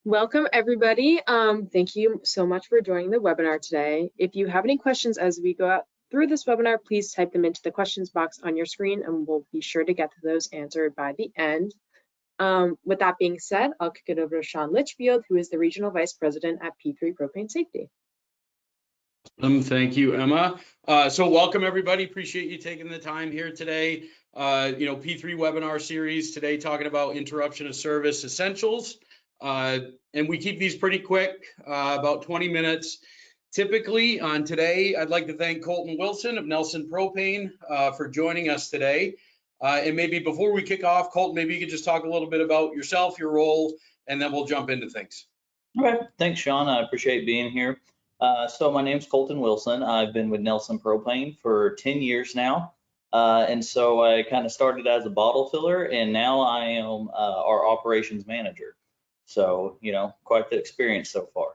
Welcome, everybody. Thank you so much for joining the webinar today. If you have any questions as we go out through this webinar, please type them into the questions box on your screen, and we'll be sure to get to those answered by the end. With that being said, I'll kick it over to Shawn Litchfield, who is the Regional Vice President at P3 Propane Safety. Thank you, Emma. So welcome, everybody. Appreciate you taking the time here today. P3 webinar series today talking about interruption of service essentials. And we keep these pretty quick, about 20 minutes. Typically on today, I'd like to thank Colton Wilson of Nelson Propane for joining us today. And maybe before we kick off, Colton, maybe you could just talk a little bit about yourself, your role, and then we'll jump into things. Okay, thanks, Shawn. I appreciate being here. So my name's Colton Wilson. I've been with Nelson Propane for 10 years now. And so I kind of started as a bottle filler, and now I am our operations manager. So, quite the experience so far.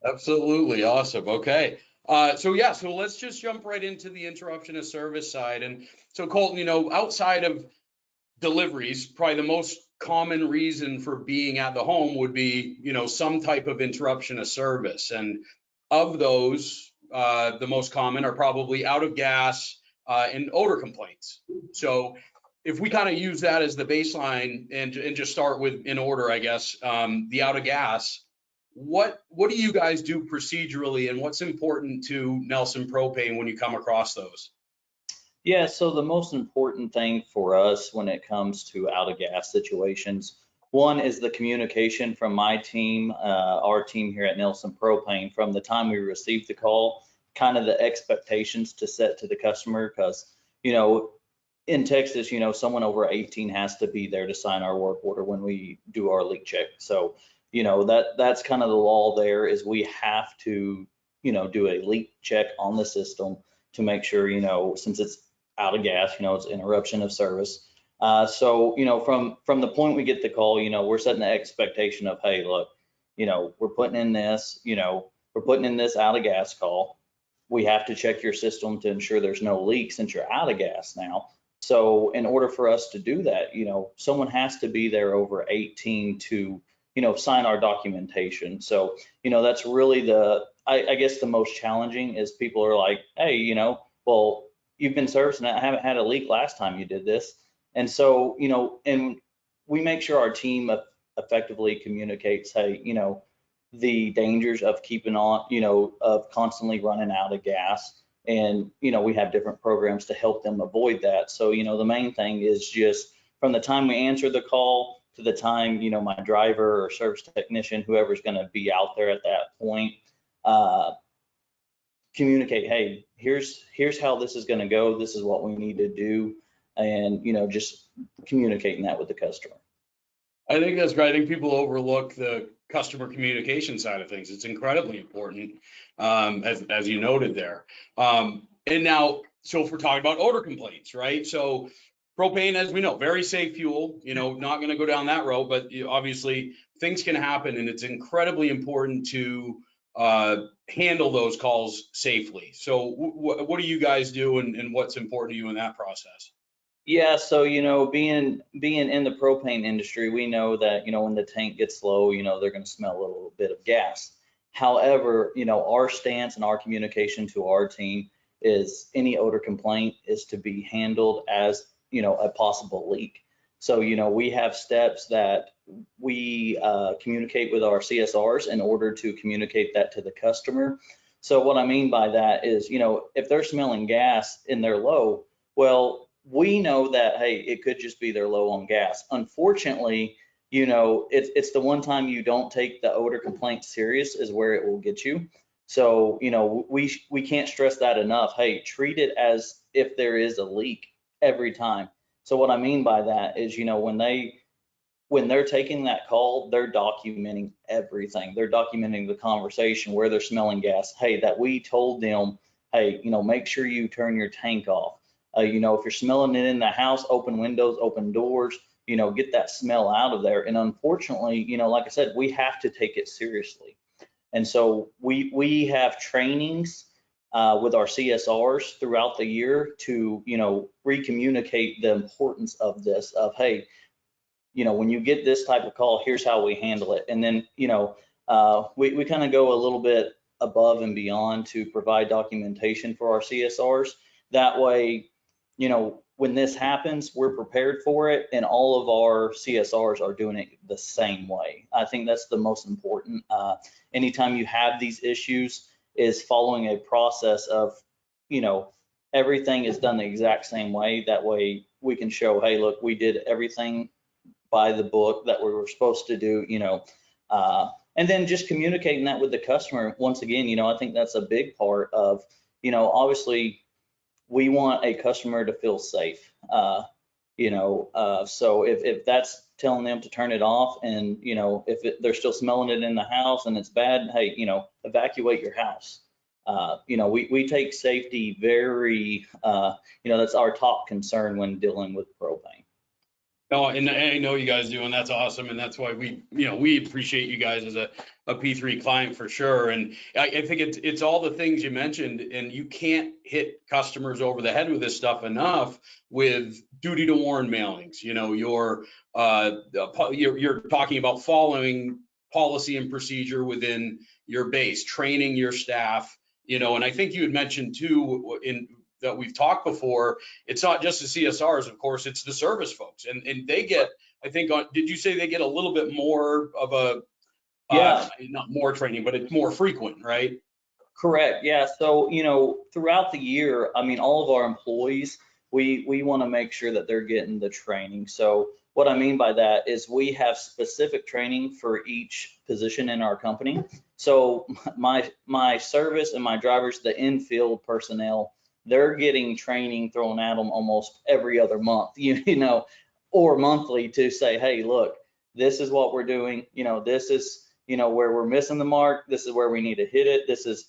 Absolutely. Awesome. Okay. So let's just jump right into the interruption of service side. And so Colton, outside of deliveries, probably the most common reason for being at the home would be, some type of interruption of service. And of those, the most common are probably out of gas and odor complaints. So if we kind of use that as the baseline and just start with in order, I guess, the out of gas, what do you guys do procedurally, and what's important to Nelson Propane when you come across those? Yeah, so the most important thing for us when it comes to out of gas situations, one is the communication from my team, our team here at Nelson Propane, from the time we received the call, kind of the expectations to set to the customer, because, in Texas, someone over 18 has to be there to sign our work order when we do our leak check. So, that's kind of the law there, is we have to, do a leak check on the system to make sure, since it's out of gas, it's interruption of service. So, from the point we get the call, we're setting the expectation of, hey, look, we're putting in this, we're putting in this out of gas call. We have to check your system to ensure there's no leaks since you're out of gas now. So in order for us to do that, someone has to be there over 18 to, sign our documentation. So, that's really I guess the most challenging is people are like, hey, well, you've been servicing it. I haven't had a leak last time you did this. And so, and we make sure our team effectively communicates, hey, the dangers of keeping on, of constantly running out of gas. And, we have different programs to help them avoid that. So, the main thing is just from the time we answer the call to the time, my driver or service technician, whoever's going to be out there at that point, communicate, hey, here's how this is going to go. This is what we need to do. And, just communicating that with the customer. I think that's great. I think people overlook the customer communication side of things. It's incredibly important, as you noted there. And now, so if we're talking about odor complaints, right? So propane, as we know, very safe fuel, not going to go down that road, but obviously things can happen, and it's incredibly important to handle those calls safely. So what do you guys do, and what's important to you in that process? Yeah, so being in the propane industry, we know that when the tank gets low, they're going to smell a little bit of gas. However, our stance and our communication to our team is any odor complaint is to be handled as a possible leak. So we have steps that we communicate with our CSRs in order to communicate that to the customer. So what I mean by that is, if they're smelling gas and they're low, well, we know that, hey, it could just be they're low on gas. Unfortunately, it's the one time you don't take the odor complaint serious is where it will get you. So, we can't stress that enough. Hey, treat it as if there is a leak every time. So what I mean by that is, when they're taking that call, they're documenting everything. They're documenting the conversation, where they're smelling gas. Hey, that we told them, hey, make sure you turn your tank off. If you're smelling it in the house, open windows, open doors, get that smell out of there. And unfortunately, like I said, we have to take it seriously. And so we have trainings with our CSRs throughout the year to, re-communicate the importance of this, of, hey, when you get this type of call, here's how we handle it. And then, we kind of go a little bit above and beyond to provide documentation for our CSRs. That way, when this happens, we're prepared for it, and all of our CSRs are doing it the same way. I think that's the most important. Anytime you have these issues, is following a process of, everything is done the exact same way. That way we can show, hey, look, we did everything by the book that we were supposed to do, and then just communicating that with the customer. Once again, I think that's a big part of, obviously we want a customer to feel safe. So if that's telling them to turn it off, and, if they're still smelling it in the house and it's bad, hey, evacuate your house. We take safety very, that's our top concern when dealing with propane. No, and I know you guys do, and that's awesome. And that's why we appreciate you guys as a P3 client for sure. And I think it's all the things you mentioned, and you can't hit customers over the head with this stuff enough with duty to warn mailings. You're talking about following policy and procedure within your base, training your staff, and I think you had mentioned too, that we've talked before, it's not just the CSRs, of course, it's the service folks, and they get, I think, did you say they get a little bit more of a, not more training, but it's more frequent, right? Correct. Yeah. So, throughout the year, all of our employees, we want to make sure that they're getting the training. So what I mean by that is we have specific training for each position in our company. So my service and my drivers, the in-field personnel, they're getting training thrown at them almost every other month, or monthly, to say, hey, look, this is what we're doing. This is, where we're missing the mark. This is where we need to hit it. This is,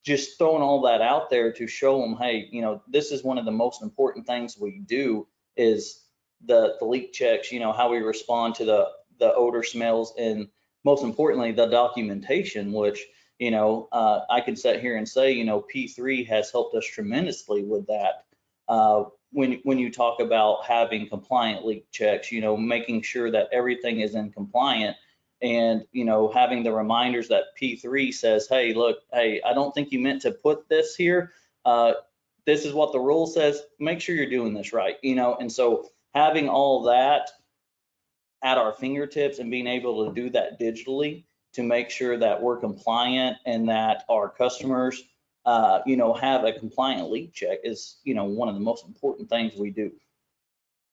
just throwing all that out there to show them, hey, this is one of the most important things we do, is the leak checks, how we respond to the odor, smells, and most importantly, the documentation, which, I could sit here and say, P3 has helped us tremendously with that. When you talk about having compliant leak checks, making sure that everything is in compliant, and, having the reminders that P3 says, hey, look, hey, I don't think you meant to put this here. This is what the rule says. Make sure you're doing this right, and so having all that at our fingertips and being able to do that digitally to make sure that we're compliant and that our customers, have a compliant leak check is, one of the most important things we do.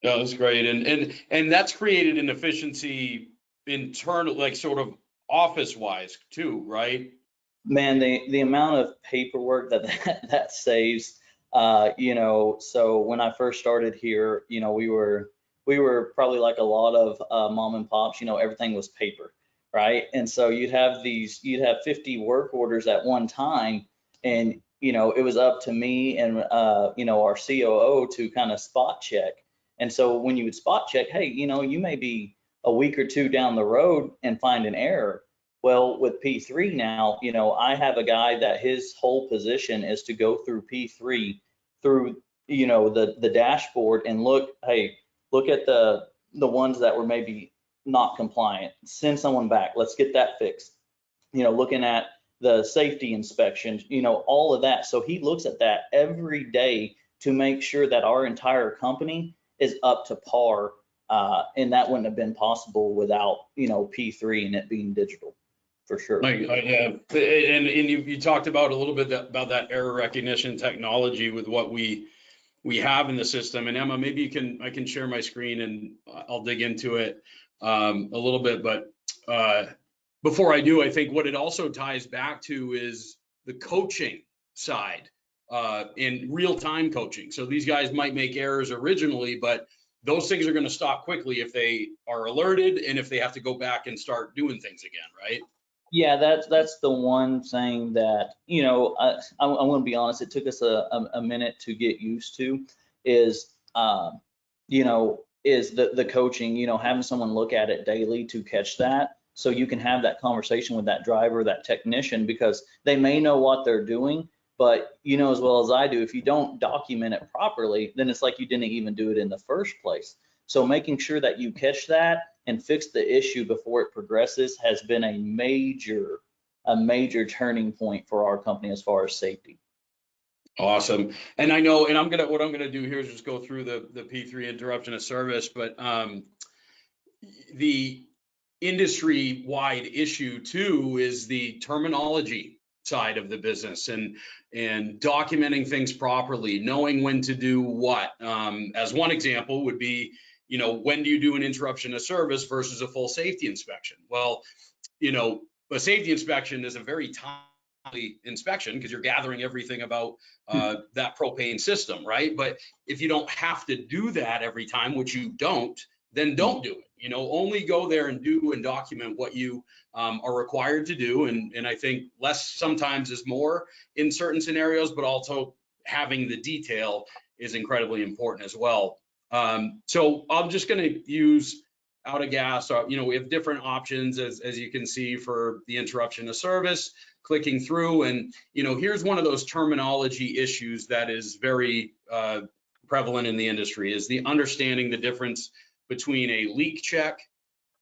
No, that's great. And that's created an efficiency internal, like sort of office wise too, right? Man, the amount of paperwork that saves, so when I first started here, we were probably like a lot of mom and pops, everything was paper. Right. And so you'd have 50 work orders at one time, and, it was up to me and, our COO to kind of spot check. And so when you would spot check, hey, you may be a week or two down the road and find an error. Well, with P3 now, I have a guy that his whole position is to go through P3 through, the dashboard and look at the ones that were maybe not compliant, send someone back, let's get that fixed. Looking at the safety inspections, all of that. So he looks at that every day to make sure that our entire company is up to par, and that wouldn't have been possible without, P3 and it being digital, for sure. Yeah, and you talked about a little bit about that error recognition technology with what we have in the system. And Emma, maybe I can share my screen and I'll dig into it a little bit, but before I do, I think what it also ties back to is the coaching side, in real-time coaching. So these guys might make errors originally, but those things are going to stop quickly if they are alerted and if they have to go back and start doing things again, right? Yeah, that's the one thing that, I want to be honest, it took us a minute to get used to, is the coaching, having someone look at it daily to catch that, so you can have that conversation with that driver, that technician, because they may know what they're doing, but as well as I do, if you don't document it properly, then it's like you didn't even do it in the first place. So making sure that you catch that and fix the issue before it progresses has been a major turning point for our company as far as safety. Awesome. And I know, and what I'm gonna do here is just go through the P3 interruption of service, but the industry-wide issue too is the terminology side of the business and documenting things properly, knowing when to do what. As one example would be, when do you do an interruption of service versus a full safety inspection? Well, a safety inspection is a very timely inspection because you're gathering everything about that propane system, right? But if you don't have to do that every time, which you don't, then don't do it. Only go there and do and document what you are required to do. And I think less sometimes is more in certain scenarios, but also having the detail is incredibly important as well. So I'm just going to use out of gas. We have different options as you can see for the interruption of service, clicking through. And, here's one of those terminology issues that is very prevalent in the industry is the understanding the difference between a leak check,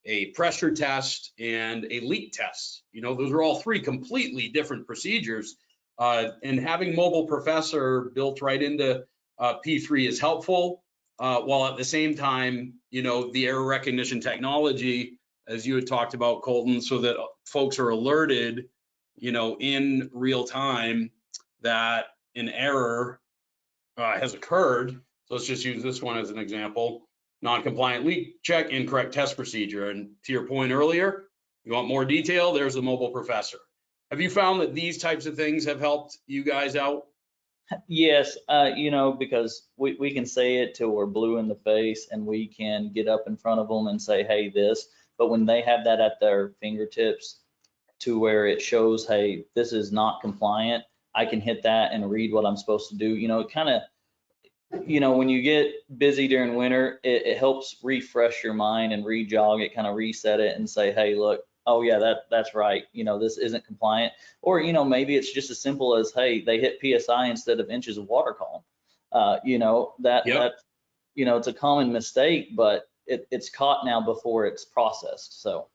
a pressure test, and a leak test. Those are all three completely different procedures. And having Mobile Professor built right into P3 is helpful, while at the same time, the error recognition technology, as you had talked about, Colton, so that folks are alerted, in real time that an error has occurred. So let's just use this one as an example. Non-compliant leak check, incorrect test procedure. And to your point earlier, you want more detail, there's the Mobile Professor. Have you found that these types of things have helped you guys out? Yes, because we can say it till we're blue in the face and we can get up in front of them and say, hey, this, but when they have that at their fingertips to where it shows, hey, this is not compliant, I can hit that and read what I'm supposed to do. It kind of, when you get busy during winter, it helps refresh your mind and re-jog it, kind of reset it and say, hey, look, oh yeah, that's right. This isn't compliant. Or, maybe it's just as simple as, hey, they hit PSI instead of inches of water column. That it's a common mistake, but it's caught now before it's processed. So.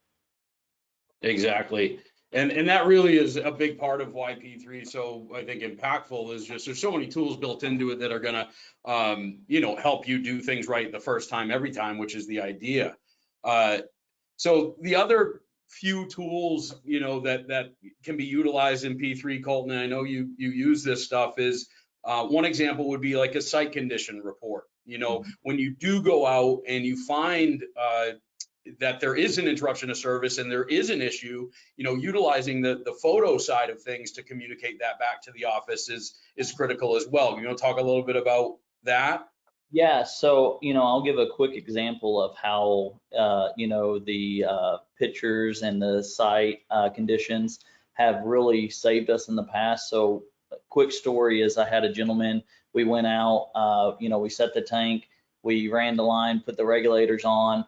Exactly. And that really is a big part of why P3 is so, I think, impactful is just there's so many tools built into it that are going to, help you do things right the first time, every time, which is the idea. So the other few tools, that can be utilized in P3, Colton, and I know you use this stuff, is one example would be like a site condition report. When you do go out and you find that there is an interruption of service and there is an issue, utilizing the photo side of things to communicate that back to the office is critical as well. Talk a little bit about that? Yeah, so, I'll give a quick example of how, the pictures and the site conditions have really saved us in the past. So a quick story is I had a gentleman, we went out, we set the tank, we ran the line, put the regulators on,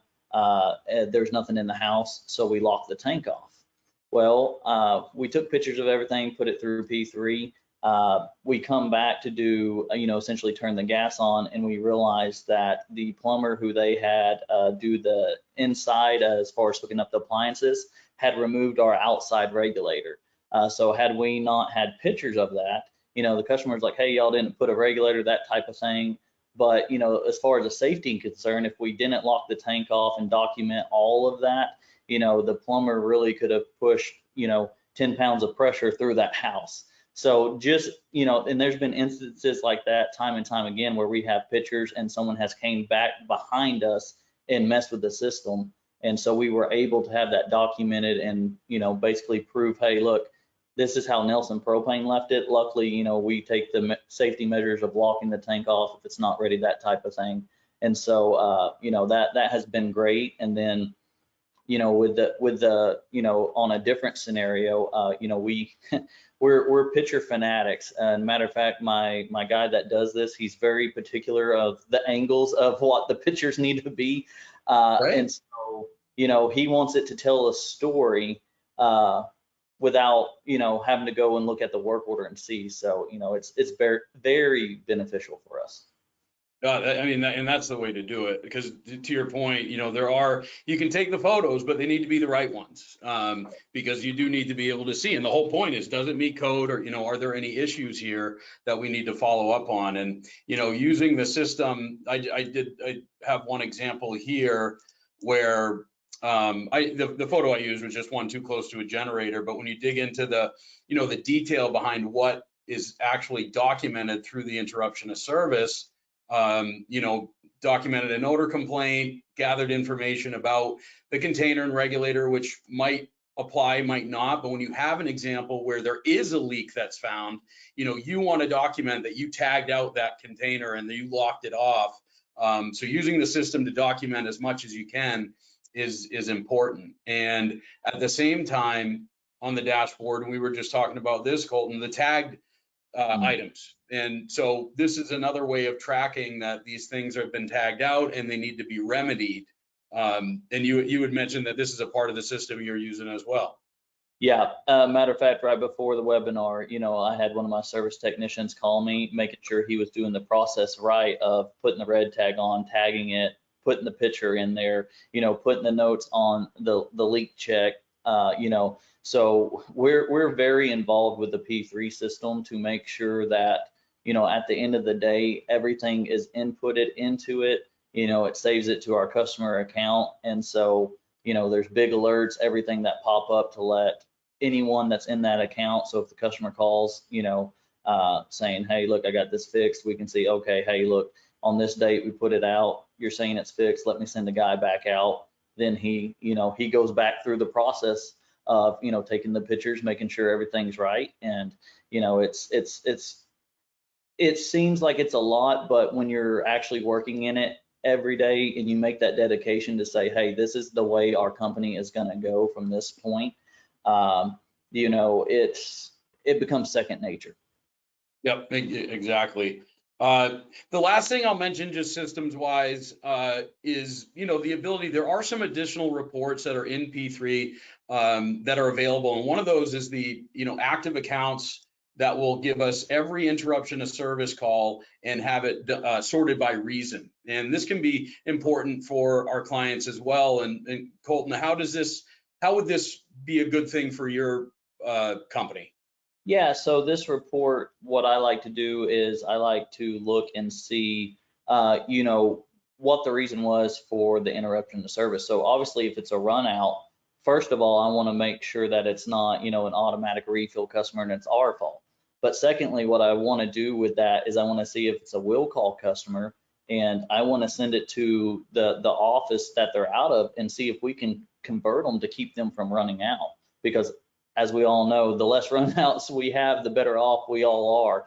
there's nothing in the house, so we locked the tank off. Well, we took pictures of everything, put it through P3. We come back to do, essentially turn the gas on, and we realized that the plumber who they had do the inside as far as hooking up the appliances had removed our outside regulator. So had we not had pictures of that, the customer's like, hey, y'all didn't put a regulator, that type of thing. But, as far as a safety concern, if we didn't lock the tank off and document all of that, the plumber really could have pushed, 10 pounds of pressure through that house. So just, and there's been instances like that time and time again where we have pictures and someone has came back behind us and messed with the system. And so we were able to have that documented and, basically prove, hey, look, this is how Nelson Propane left it. Luckily, we take the safety measures of locking the tank off if it's not ready, that type of thing. And so, that has been great. And then, with the, on a different scenario, we're picture fanatics. And matter of fact, my guy that does this, he's very particular of the angles of what the pictures need to be. Right. And so, he wants it to tell a story, without, having to go and look at the work order and see. So, it's very, very beneficial for us. I mean, and that's the way to do it, because to your point, you know, you can take the photos, but they need to be the right ones, because you do need to be able to see. And the whole point is, does it meet code, or, you know, are there any issues here that we need to follow up on? And, you know, using the system, I have one example here where the photo I used was just one too close to a generator, but when you dig into the, you know, the detail behind what is actually documented through the interruption of service, you know, documented an odor complaint, gathered information about the container and regulator, which might apply, might not. But when you have an example where there is a leak that's found, you know, you want to document that you tagged out that container and that you locked it off. So using the system to document as much as you can is important. And at the same time, on the dashboard, and we were just talking about this, Colton, the tagged items. And so this is another way of tracking that these things have been tagged out and they need to be remedied. And you had mentioned that this is a part of the system you're using as well. Yeah, matter of fact, right before the webinar, you know, I had one of my service technicians call me, making sure he was doing the process right of putting the red tag on, tagging it, putting the picture in there, you know, putting the notes on the leak check, you know. So we're very involved with the P3 system to make sure that, you know, at the end of the day, everything is inputted into it. You know, it saves it to our customer account, and so, you know, there's big alerts, everything that pop up to let anyone that's in that account. So if the customer calls, you know, saying, hey, look, I got this fixed, we can see, okay, hey, look, on this date we put it out, you're saying it's fixed, let me send the guy back out. Then he, you know, he goes back through the process of, you know, taking the pictures, making sure everything's right. And, you know, it seems like it's a lot, but when you're actually working in it every day and you make that dedication to say, hey, this is the way our company is going to go from this point, you know, it becomes second nature. Yep, exactly. The last thing I'll mention, just systems wise, is, you know, the ability, there are some additional reports that are in P3 that are available. And one of those is the, you know, active accounts that will give us every interruption of service call and have it sorted by reason. And this can be important for our clients as well. And Colton, how would this be a good thing for your company? Yeah, so this report, what I like to do is I like to look and see, you know, what the reason was for the interruption of service. So obviously, if it's a run out, first of all, I want to make sure that it's not, you know, an automatic refill customer and it's our fault. But secondly, what I want to do with that is I want to see if it's a will call customer, and I want to send it to the office that they're out of and see if we can convert them to keep them from running out. Because as we all know, the less runouts we have, the better off we all are.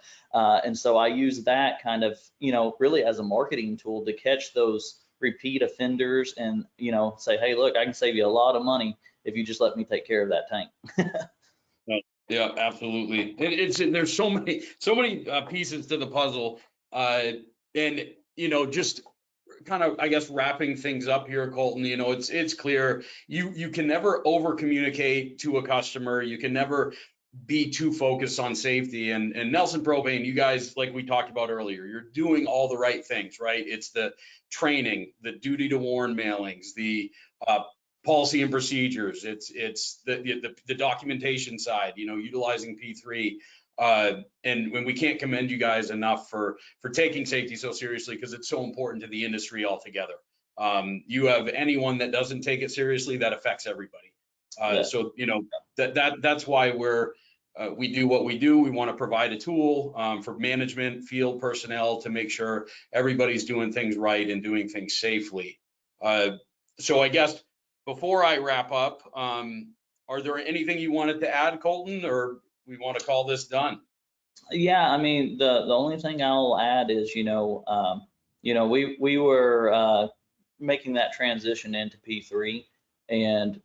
And so I use that kind of, you know, really as a marketing tool to catch those repeat offenders and, you know, say, hey, look, I can save you a lot of money if you just let me take care of that tank. Yeah, absolutely. There's so many pieces to the puzzle, and, you know, just kind of, I guess, wrapping things up here, Colton, you know, it's clear you can never over communicate to a customer. You can never be too focused on safety. And Nelson Propane, you guys, like we talked about earlier, you're doing all the right things, right? It's the training, the duty to warn mailings, the policy and procedures. It's the documentation side, you know, utilizing P3. And when we can't commend you guys enough for taking safety so seriously, because it's so important to the industry altogether. You have anyone that doesn't take it seriously, that affects everybody. So, you know, that's why we do what we do. We want to provide a tool for management, field personnel, to make sure everybody's doing things right and doing things safely. So I guess before I wrap up, are there anything you wanted to add, Colton, or we want to call this done? Yeah, I mean, the only thing I'll add is, you know, we were making that transition into P3, and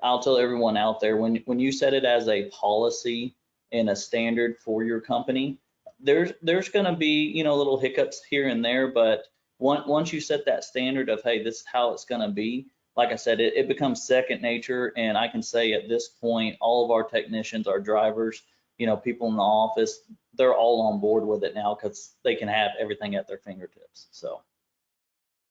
I'll tell everyone out there, when you set it as a policy and a standard for your company, there's going to be, you know, little hiccups here and there, but once you set that standard of, hey, this is how it's going to be, like I said, it becomes second nature. And I can say at this point, all of our technicians, our drivers, people in the office, they're all on board with it now because they can have everything at their fingertips. So.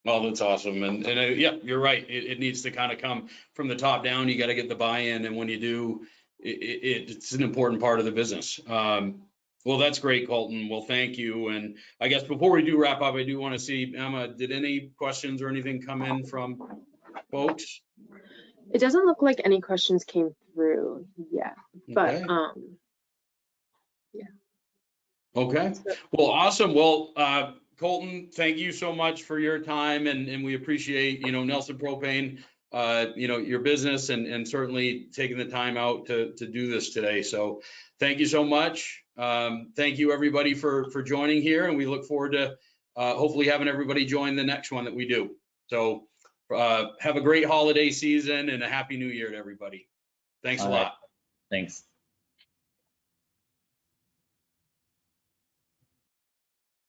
Well, that's awesome. And yeah, you're right. It needs to kind of come from the top down. You got to get the buy-in. And when you do, it's an important part of the business. Well, that's great, Colton. Well, thank you. And I guess before we do wrap up, I do want to see, Emma, did any questions or anything come in from folks? It doesn't look like any questions came through yet, but Okay. yeah. Okay. Well, awesome. Well, Colton, thank you so much for your time, and we appreciate, Nelson Propane, your business, and certainly taking the time out to do this today. So thank you so much. Thank you everybody for joining here, and we look forward to hopefully having everybody join the next one that we do. So have a great holiday season and a happy new year to everybody. Thanks a lot. Thanks.